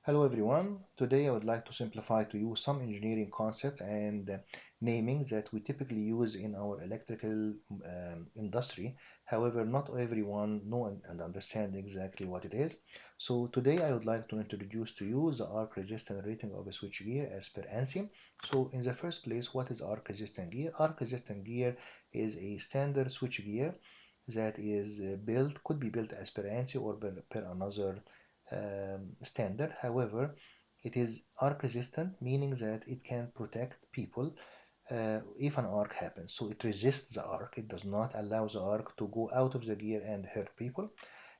Hello everyone. Today I would like to simplify to you some engineering concept and naming that we typically use in our electrical industry. However, not everyone know and understand exactly what it is. So today I would like to introduce to you the arc resistance rating of a switchgear as per ANSI. So in the first place, what is arc resistant gear? Arc resistant gear is a standard switchgear that is could be built as per ANSI or per another standard. However, it is arc resistant, meaning that it can protect people if an arc happens. So it resists the arc. It does not allow the arc to go out of the gear and hurt people.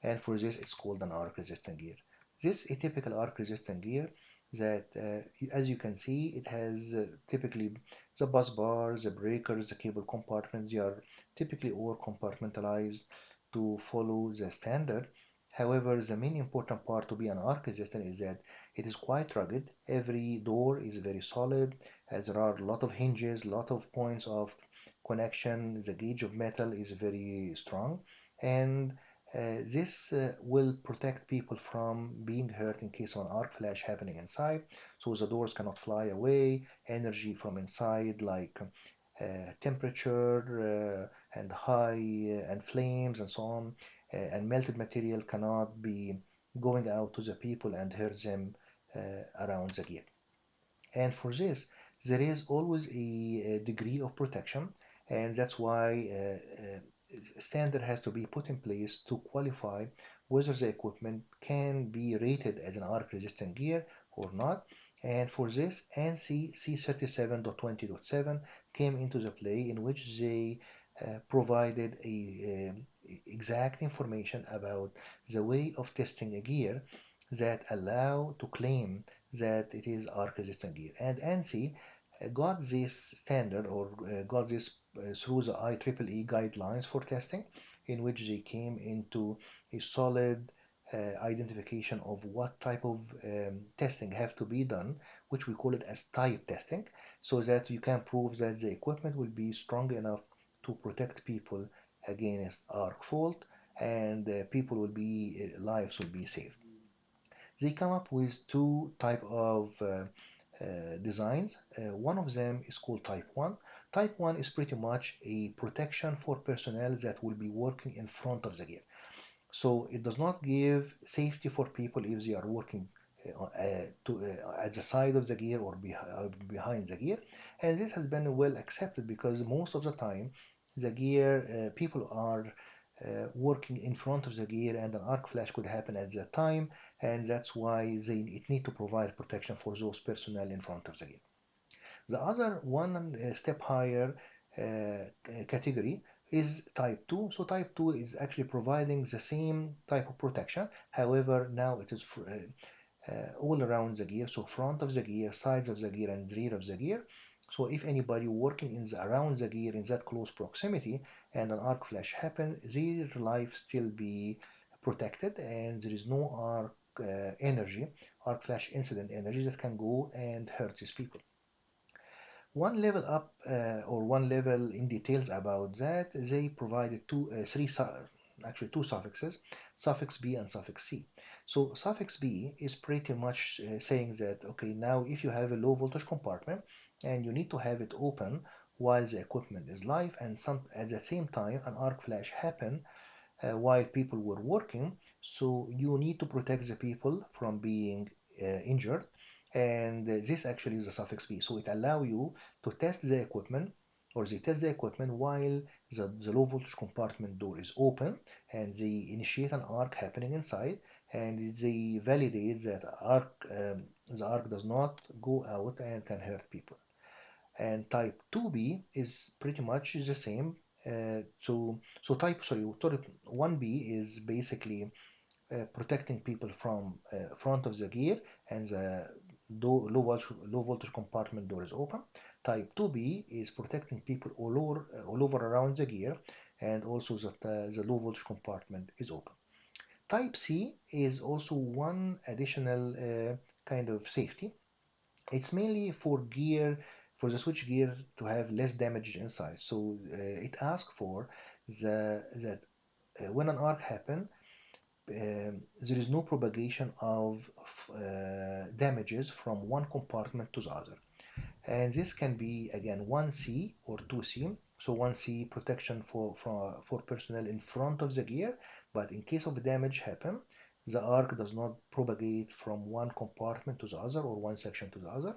And for this, it's called an arc resistant gear. This is a typical arc resistant gear that, as you can see, it has typically the bus bars, the breakers, the cable compartments. They are typically all compartmentalized to follow the standard. However, the main important part to be an arc resistant is that it is quite rugged. Every door is very solid, as there are a lot of hinges, a lot of points of connection. The gauge of metal is very strong, and this will protect people from being hurt in case of an arc flash happening inside. So the doors cannot fly away. Energy from inside, like temperature and high and flames and so on, and melted material cannot be going out to the people and hurt them around the gear. And for this, there is always a degree of protection, and that's why standard has to be put in place to qualify whether the equipment can be rated as an arc resistant gear or not. And for this, ANSI C37.20.7 came into the play, in which they provided exact information about the way of testing a gear that allow to claim that it is arc resistant gear. And ANSI got this standard or got this through the IEEE guidelines for testing, in which they came into a solid identification of what type of testing have to be done, which we call it as type testing, so that you can prove that the equipment will be strong enough to protect people against arc fault, and people will be lives will be saved. They come up with two type of designs. One of them is called type 1. Type 1 is pretty much a protection for personnel that will be working in front of the gear. So it does not give safety for people if they are working at the side of the gear or behind the gear. And this has been well accepted because most of the time the gear people are working in front of the gear, and an arc flash could happen at that time, and that's why it need to provide protection for those personnel in front of the gear. The other one step higher category is type 2. So type 2 is actually providing the same type of protection. However, now it is all around the gear. So front of the gear, sides of the gear, and rear of the gear. So if anybody working around the gear in that close proximity and an arc flash happen, their life still be protected, and there is no arc flash incident energy that can go and hurt these people. One level up or one level in details about that, they provided actually two suffixes, suffix B and suffix C. So suffix B is pretty much saying that, okay, now if you have a low voltage compartment and you need to have it open while the equipment is live, and at the same time an arc flash happen while people were working, so you need to protect the people from being injured, and this actually is the suffix B. So it allow you to test the equipment, or they test the equipment while the low voltage compartment door is open, and they initiate an arc happening inside, and they validate that the arc does not go out and can hurt people. And type 2B is pretty much the same. Type 1B is basically protecting people from front of the gear, and the low voltage compartment door is open. Type 2B is protecting people all over around the gear, and also that the low voltage compartment is open. Type C is also one additional kind of safety. It's mainly for the switch gear to have less damage inside. So it asks for that when an arc happens, there is no propagation of damages from one compartment to the other. And this can be again 1C or 2C. So 1C protection for personnel in front of the gear, but in case of damage happen, the arc does not propagate from one compartment to the other or one section to the other.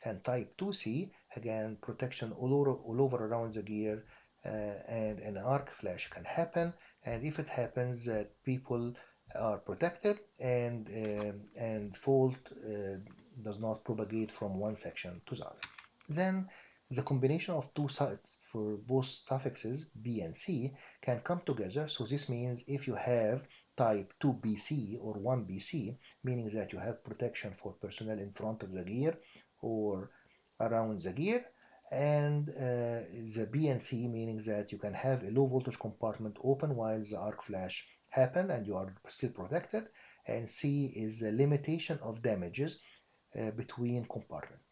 And type 2C, again, protection all over around the gear, and an arc flash can happen. And if it happens, that people are protected, and fault does not propagate from one section to the other. Then the combination of two sides for both suffixes B and C can come together. So this means if you have type 2BC or 1BC, meaning that you have protection for personnel in front of the gear or around the gear, and the B and C, meaning that you can have a low voltage compartment open while the arc flash happen and you are still protected, and C is the limitation of damages between compartments.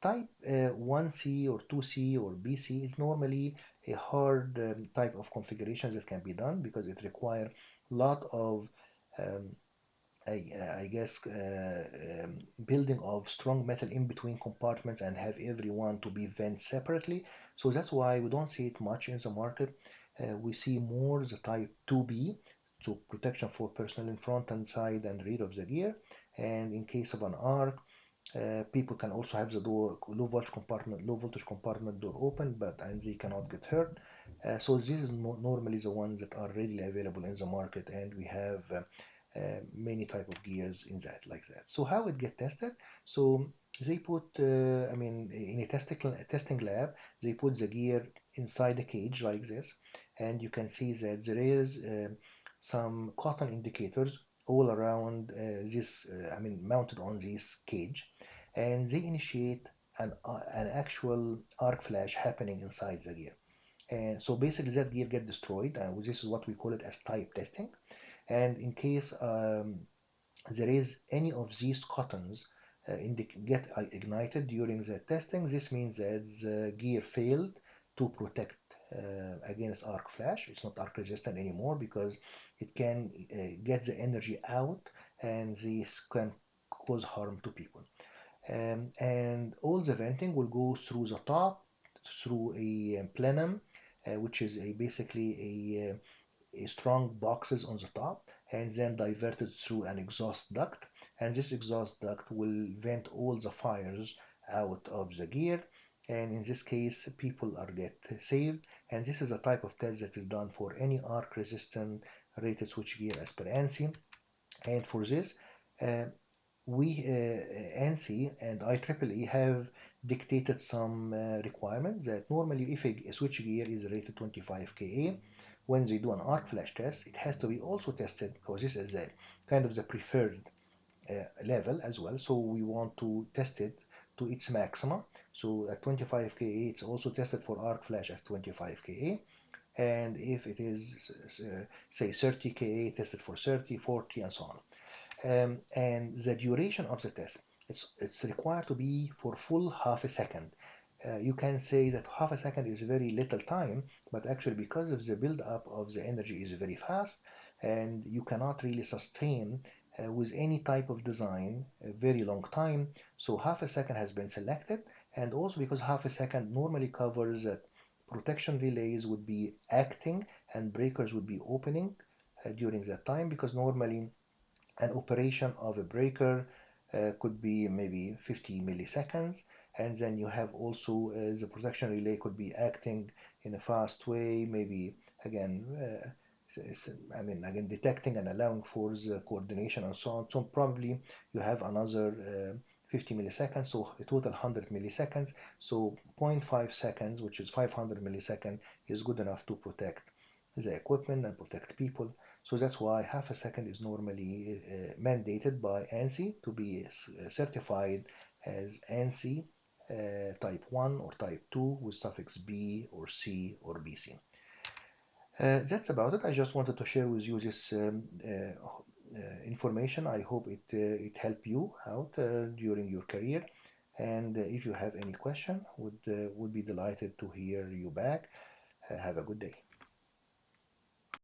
Type 1C or 2C or BC is normally a hard type of configuration that can be done because it requires a lot of um, I guess building of strong metal in between compartments and have everyone to be vent separately. So that's why we don't see it much in the market. We see more the type 2B, so protection for personnel in front and side and rear of the gear. And in case of an arc, people can also have the door low voltage compartment door open, but and they cannot get hurt. So this is normally the ones that are readily available in the market, and we have many type of gears in that like that. So how it get tested? So they put, I mean, in a testing lab, they put the gear inside a cage like this, and you can see that there is some cotton indicators all around this, I mean, mounted on this cage, and they initiate an actual arc flash happening inside the gear. And so basically that gear get destroyed. This is what we call it as type testing. And in case there is any of these cottons get ignited during the testing, this means that the gear failed to protect against arc flash. It's not arc resistant anymore because it can get the energy out, and this can cause harm to people. And all the venting will go through the top, through a plenum, which is basically a strong boxes on the top, and then diverted through an exhaust duct. And this exhaust duct will vent all the fires out of the gear. And in this case, people are get saved. And this is a type of test that is done for any arc resistant rated switchgear as per ANSI. And for this, uh, we ANSI and IEEE have dictated some requirements that normally if a switchgear is rated 25 kA, when they do an arc flash test, it has to be also tested because this is a kind of the preferred level as well. So we want to test it to its maximum. So at 25 kA, it's also tested for arc flash at 25 kA. And if it is, say, 30 kA, tested for 30, 40, and so on. And the duration of the test, it's required to be for full half a second. You can say that half a second is very little time, but actually because of the build-up of the energy is very fast, and you cannot really sustain with any type of design a very long time. So half a second has been selected, and also because half a second normally covers that protection relays would be acting and breakers would be opening during that time, because normally an operation of a breaker could be maybe 50 milliseconds, and then you have also the protection relay could be acting in a fast way, maybe again I mean again detecting and allowing for the coordination and so on. So probably you have another 50 milliseconds, so a total 100 milliseconds. So zero point 0.5 seconds, which is 500 milliseconds, is good enough to protect the equipment and protect people. So that's why half a second is normally mandated by ANSI to be certified as ANSI type 1 or type 2 with suffix B or C or BC. That's about it. I just wanted to share with you this information. I hope it helped you out during your career. And if you have any question, would be delighted to hear you back. Have a good day.